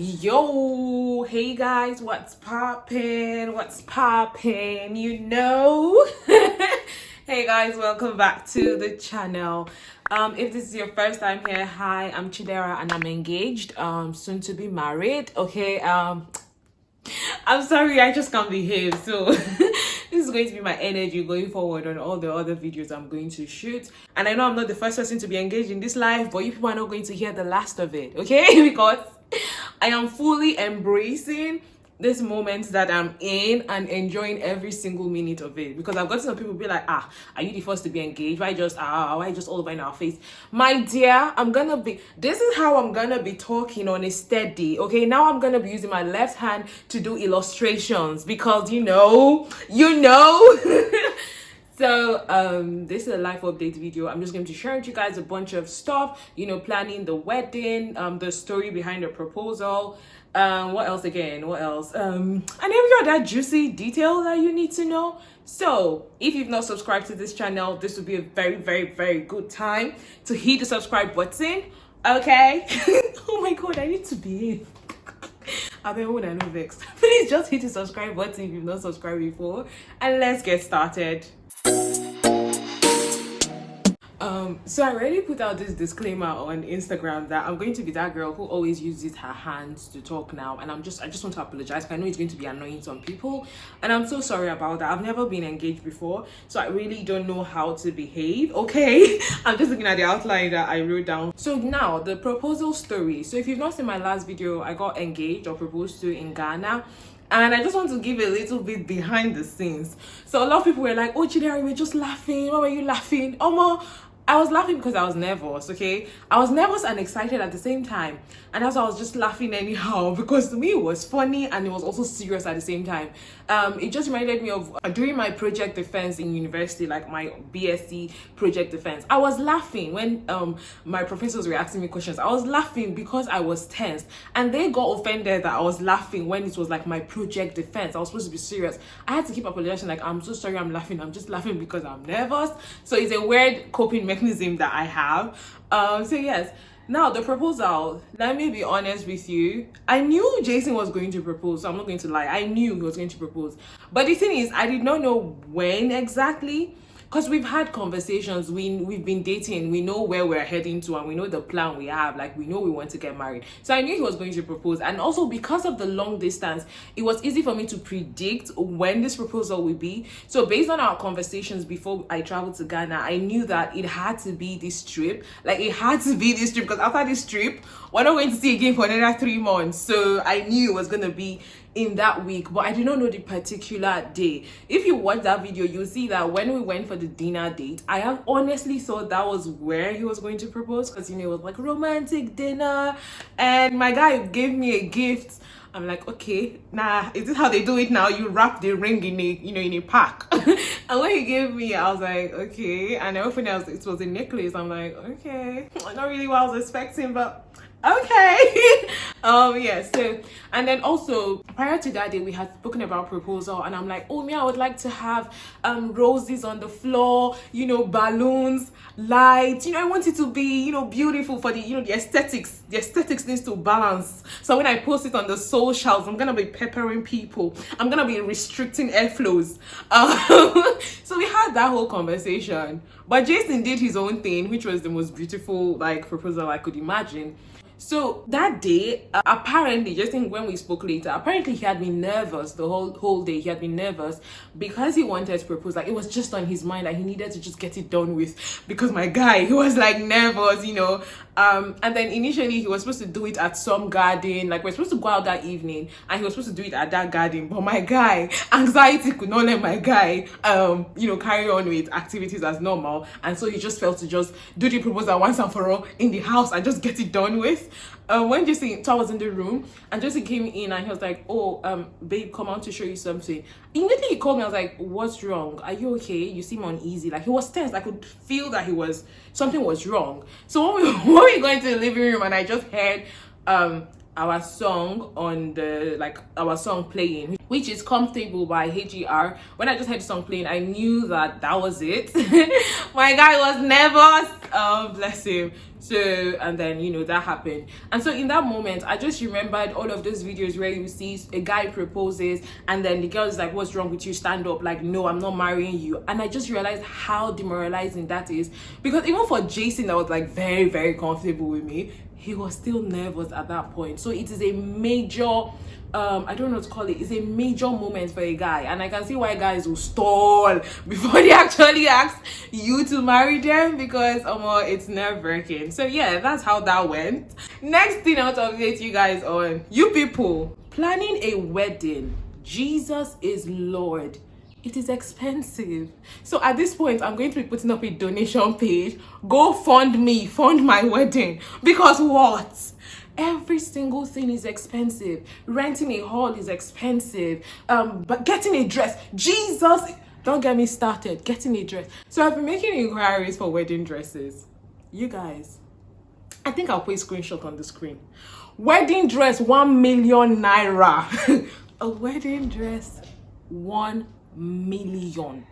Yo, hey guys, what's poppin'? Hey guys, welcome back to the channel. If this is your first time here, hi, I'm Chidera and I'm engaged, soon to be married. Okay, I'm sorry, I just can't behave. So this is going to be my energy going forward on all the other videos I'm going to shoot. And I know I'm not the first person to be engaged in this life, but you people are not going to hear the last of it, okay? Because I am fully embracing this moment that I'm in and enjoying every single minute of it, because I've got some people be like, are you the first to be engaged? Why just all over in our face? My dear, this is how I'm gonna be talking on a steady, okay? Now I'm gonna be using my left hand to do illustrations because you know So this is a life update video. I'm just going to share with you guys a bunch of stuff, planning the wedding, the story behind the proposal, what else, and every other juicy detail that you need to know. So if you've not subscribed to this channel, this would be a very, very, very good time to hit the subscribe button, okay? Oh my god, I need to behave. I've been old and no vexed. Please just hit the subscribe button if you've not subscribed before, and let's get started. So I already put out this disclaimer on Instagram that I'm going to be that girl who always uses her hands to talk now, and I just want to apologize. I know it's going to be annoying some people, and I'm so sorry about that. I've never been engaged before, so I really don't know how to behave, okay? I'm just looking at the outline that I wrote down. So now the proposal story. So if you've not seen my last video, I got engaged or proposed to in Ghana. And I just want to give a little bit behind the scenes. So a lot of people were like, oh Chidera, you were just laughing. Why were you laughing? I was laughing because I was nervous, okay? I was nervous and excited at the same time. And that's why I was just laughing anyhow, because to me it was funny and it was also serious at the same time. It just reminded me of during my project defense in university, like my BSc project defense. I was laughing when my professors were asking me questions. I was laughing because I was tense. And they got offended that I was laughing when it was like my project defense. I was supposed to be serious. I had to keep apologizing, like, I'm so sorry I'm laughing. I'm just laughing because I'm nervous. So it's a weird coping mechanism that I have. So yes, now the proposal, let me be honest with you, I knew Jason was going to propose, so I'm not going to lie. I knew he was going to propose, but the thing is, I did not know when exactly, because we've had conversations, we've been dating, we know where we're heading to, and we know the plan we have, like we know we want to get married. So I knew he was going to propose, and also because of the long distance, it was easy for me to predict when this proposal would be. So based on our conversations before I traveled to Ghana, I knew that it had to be this trip, because after this trip, we're not going to see again for another 3 months. So I knew it was going to be in that week, but I did not know the particular day. If you watch that video, you'll see that when we went for the dinner date, I have honestly thought that was where he was going to propose, because it was like romantic dinner, and my guy gave me a gift. I'm like, okay, nah, is this how they do it now? You wrap the ring in a pack. And when he gave me, I was like, okay. And I opened it was a necklace. I'm like, okay, not really what I was expecting, but okay. Yeah, so, and then also prior to that day we had spoken about proposal, and I'm like, oh me, I would like to have roses on the floor, balloons, lights, I want it to be beautiful for the the aesthetics needs to balance. So when I post it on the socials, I'm gonna be peppering people, I'm gonna be restricting airflows. So we had that whole conversation, but Jason did his own thing, which was the most beautiful proposal I could imagine. So that day, apparently, just when we spoke later, apparently he had been nervous the whole day. He had been nervous because he wanted to propose. Like, it was just on his mind that he needed to just get it done with, because my guy, he was like nervous, and then initially he was supposed to do it at some garden. Like, we're supposed to go out that evening and he was supposed to do it at that garden, but my guy, anxiety could not let my guy carry on with activities as normal, and so he just felt to just do the proposal once and for all in the house and just get it done with. When Jason, so I was in the room and Jason came in and he was like, oh, babe, come on to show you something. Immediately he called me. I was like, what's wrong? Are you okay? You seem uneasy. Like, he was tense. I could feel that something was wrong. So when we were going to the living room and I just heard our song on the, like, our song playing, which is Comfortable by HER. When I just heard the song playing, I knew that was it. My guy was nervous, bless him. So, and then, you know, that happened. And so in that moment, I just remembered all of those videos where you see a guy proposes and then the girl is like, what's wrong with you? Stand up. Like, no, I'm not marrying you. And I just realized how demoralizing that is, because even for Jason, that was like very, very comfortable with me, he was still nervous at that point. So it is a major, I don't know what to call it. It's a major moment for a guy, and I can see why guys will stall before they actually ask you to marry them, because it's nerve-wracking. So yeah, that's how that went. Next thing I want to update you guys on: you people planning a wedding. Jesus is Lord. It is expensive. So at this point, I'm going to be putting up a donation page. Go fund me, fund my wedding. Because what? Every single thing is expensive. Renting a hall is expensive. But getting a dress, Jesus, don't get me started. Getting a dress. So I've been making inquiries for wedding dresses. You guys, I think I'll put a screenshot on the screen. Wedding dress, 1 million naira. A wedding dress, 1 million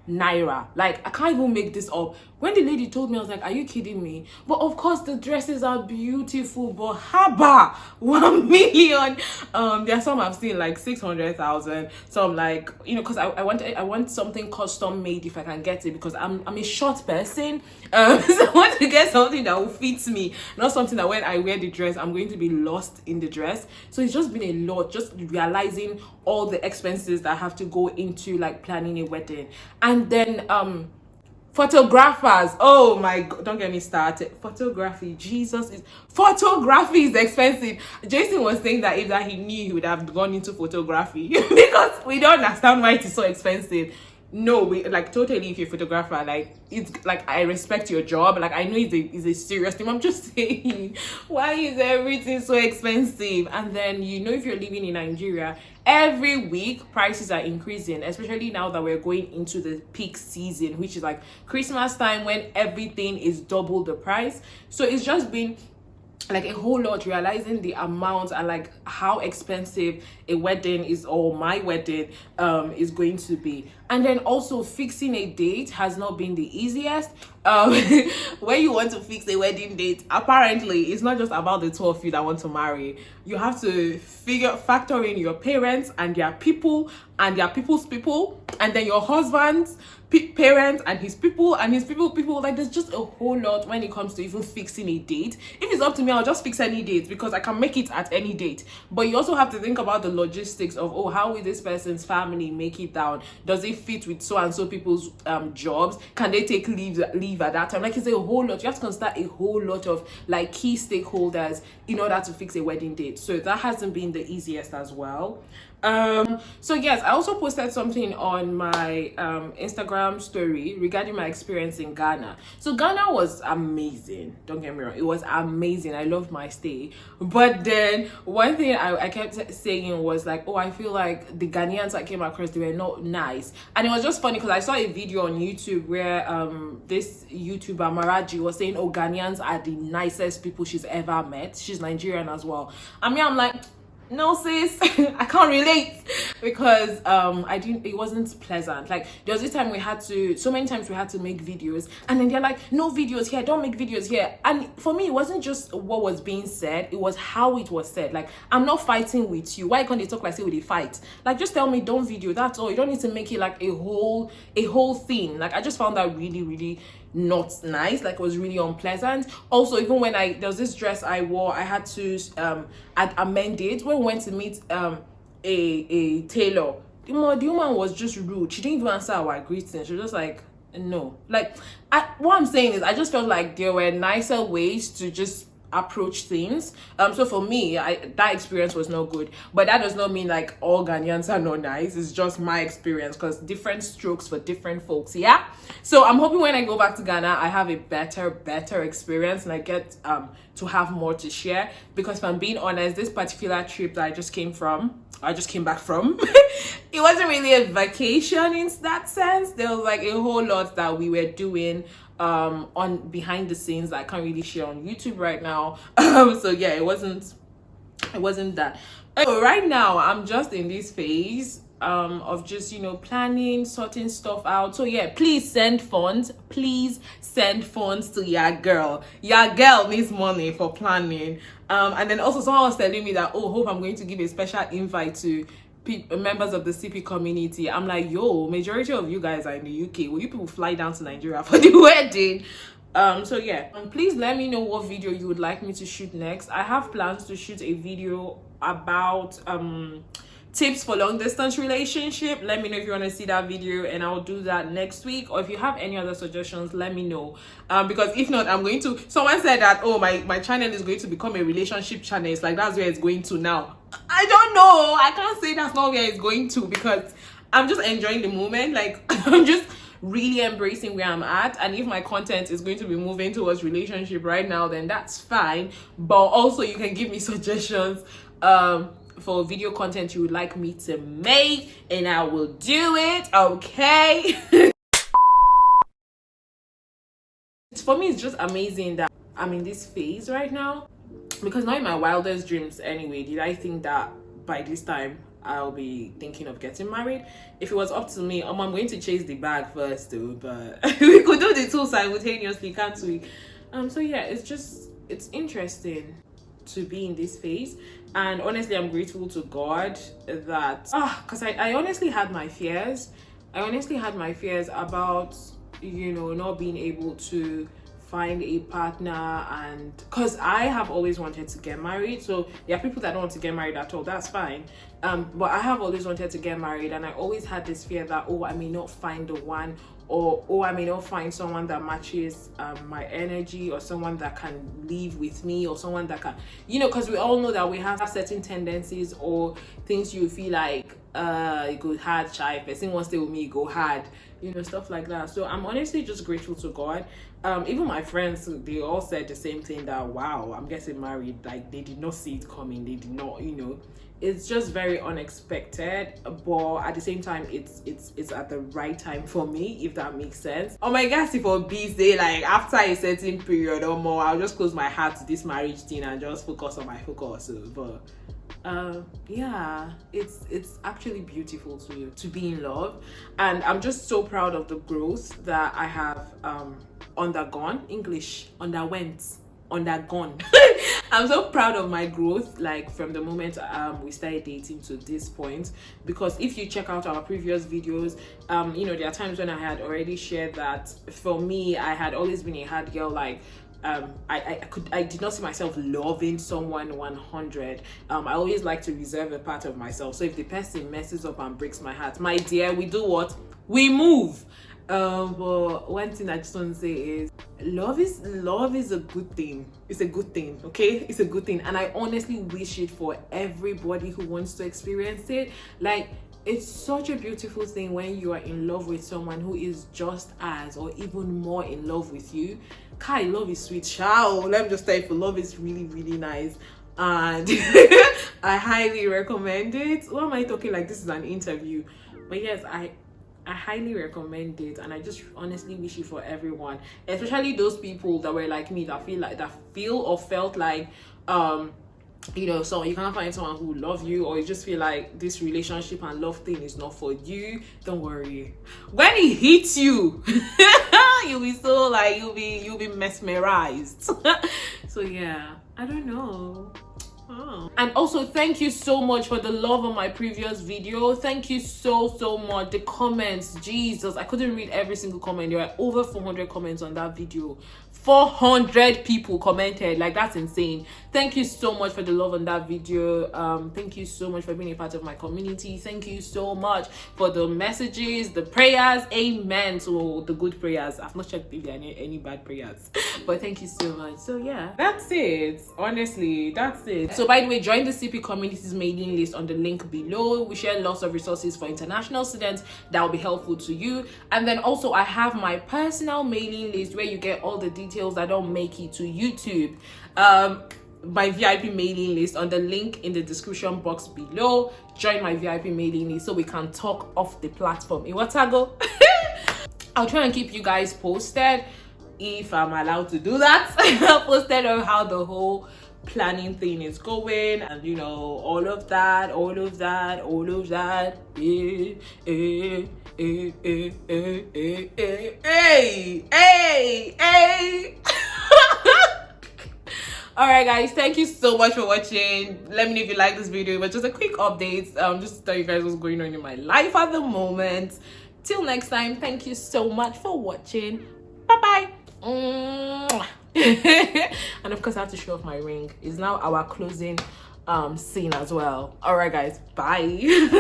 naira. Like, I can't even make this up. When the lady told me, I was like, are you kidding me? But of course the dresses are beautiful, but haba, 1 million. There are some I've seen like 600,000, some like, you know, because I want something custom made if I can get it, because I'm a short person. So I want to get something that will fit me, not something that when I wear the dress I'm going to be lost in the dress. So it's just been a lot, just realizing all the expenses that have to go into like planning a wedding. And then photographers, oh my god, don't get me started. Photography is expensive. Jason was saying that if he knew, he would have gone into photography because we don't understand why it is so expensive. No, we like totally, if you're a photographer, like, it's like, I respect your job, like I know it's a serious thing. I'm just saying, why is everything so expensive? And then, you know, if you're living in Nigeria, every week prices are increasing, especially now that we're going into the peak season, which is like Christmas time, when everything is double the price. So it's just been like a whole lot, realizing the amount and like how expensive a wedding is, or my wedding is going to be. And then also fixing a date has not been the easiest. When you want to fix a wedding date, apparently it's not just about the two of you that want to marry. You have to factor in your parents and their people and their people's people, and then your husband's parents and his people and his people. Like, there's just a whole lot when it comes to even fixing a date. If it's up to me, I'll just fix any date because I can make it at any date. But you also have to think about the logistics of, oh, how will this person's family make it down? Does it fit with so and so people's jobs? Can they take leave at that time? Like, it's a whole lot. You have to consider a whole lot of like key stakeholders in order to fix a wedding date. So that hasn't been the easiest as well. So yes, I also posted something on my Instagram story regarding my experience in Ghana. So Ghana was amazing, don't get me wrong, it was amazing. I loved my stay. But then one thing I kept saying was like, oh, I feel like the Ghanaians I came across, they were not nice. And it was just funny because I saw a video on YouTube where this YouTuber Maraji was saying, oh, Ghanaians are the nicest people she's ever met. She's Nigerian as well. I mean, I'm like, no sis, I can't relate, because it wasn't pleasant. Like, there was this time so many times we had to make videos, and then they're like, no videos here, don't make videos here. And for me, it wasn't just what was being said, it was how it was said. Like, I'm not fighting with you, why can't they talk like say we fight? Like, just tell me don't video, that's all. You don't need to make it like a whole thing. Like, I just found that really, really not nice. Like, it was really unpleasant. Also, even when there was this dress I wore, I had to amend it. When we went to meet a tailor, the woman was just rude. She didn't even answer our greetings. She was just like, no. Like, what I'm saying is, I just felt like there were nicer ways to just approach things. So for me, that experience was no good. But that does not mean like all Ghanaians are not nice. It's just my experience, because different strokes for different folks. Yeah. So I'm hoping when I go back to Ghana, I have a better experience, and I get to have more to share. Because if I'm being honest, this particular trip that I just came back from, it wasn't really a vacation in that sense. There was like a whole lot that we were doing on behind the scenes that I can't really share on YouTube right now. So yeah, it wasn't It wasn't that. So right now I'm just in this phase of just, you know, planning, sorting stuff out. So yeah, please send funds. Please send funds to your girl. Your girl needs money for planning. And then also someone was telling me that, oh, hope I'm going to give a special invite to members of the CP community. I'm like, yo, majority of you guys are in the UK. Will you people fly down to Nigeria for the wedding? So yeah, and please let me know what video you would like me to shoot next. I have plans to shoot a video about tips for long distance relationship. Let me know if you want to see that video, and I'll do that next week. Or if you have any other suggestions, let me know, because if not, I'm going to, someone said that, oh, my channel is going to become a relationship channel. It's like, that's where it's going to now. I don't know, I can't say that's not where it's going to, because I'm just enjoying the moment. Like, I'm just really embracing where I'm at, and if my content is going to be moving towards relationship right now, then that's fine. But also, you can give me suggestions for video content you would like me to make, and I will do it. Okay. For me, it's just amazing that I'm in this phase right now, because not in my wildest dreams anyway did I think that by this time I'll be thinking of getting married. If it was up to me, I'm going to chase the bag first though, but we could do the two simultaneously, can't we? So yeah, it's interesting to be in this phase, and honestly I'm grateful to God that because I honestly had my fears. About, you know, not being able to find a partner, and because I have always wanted to get married. So there are people that don't want to get married at all, that's fine, but I have always wanted to get married, and I always had this fear that, oh, I may not find the one, or oh, I may not find someone that matches my energy, or someone that can live with me, or someone that can, you know, because we all know that we have certain tendencies or things you feel like it go hard, shy, person wants to stay with me, go hard, you know, stuff like that. So I'm honestly just grateful to God. Even my friends, they all said the same thing, that wow, I'm getting married. Like, they did not see it coming. They did not, you know, it's just very unexpected, but at the same time, it's at the right time for me, if that makes sense. Oh my gosh, if for busy, like after a certain period or more, I'll just close my heart to this marriage thing and just focus on my focus. But yeah, it's actually beautiful to be in love, and I'm just so proud of the growth that I have undergone. Undergone. I'm so proud of my growth, like from the moment we started dating to this point, because if you check out our previous videos, you know, there are times when I had already shared that for me, I had always been a hard girl. Like, I did not see myself loving someone 100. I always like to reserve a part of myself. So if the person messes up and breaks my heart, my dear, we do what? We move. But one thing I just want to say is love is a good thing. It's a good thing, okay? It's a good thing, and I honestly wish it for everybody who wants to experience it. Like, it's such a beautiful thing when you are in love with someone who is just as or even more in love with you. Kai, love is sweet. Ciao. Let me just tell you, love is really, really nice, and I highly recommend it. Why am I talking like this is an interview? But yes, I highly recommend it, and I just honestly wish it for everyone, especially those people that were like me, that feel or felt like you know, so you can't find someone who love you, or you just feel like this relationship and love thing is not for you. Don't worry, when it hits you you'll be so like, you'll be mesmerized. So yeah, I don't know. Oh. And also, thank you so much for the love on my previous video. Thank you so much. The comments, Jesus, I couldn't read every single comment. There were over 400 comments on that video. 400 people commented. Like, that's insane. Thank you so much for the love on that video. Thank you so much for being a part of my community. Thank you so much for the messages, the prayers. Amen to the good prayers. I've not checked if there are any bad prayers, but thank you so much. So yeah, that's it. Honestly, that's it. So by the way, join the CP community's mailing list on the link below. We share lots of resources for international students that will be helpful to you. And then also, I have my personal mailing list where you get all the details that don't make it to YouTube. My VIP mailing list on the link in the description box below. Join my VIP mailing list so we can talk off the platform. Iwatago. I'll try and keep you guys posted if I'm allowed to do that. Posted on how the whole planning thing is going, and you know, all of that. Hey. All right, guys, thank you so much for watching. Let me know if you like this video, but just a quick update, just to tell you guys what's going on in my life at the moment. Till next time, thank you so much for watching. Bye bye. And of course, I have to show off my ring. It's now our closing scene as well. All right, guys, bye.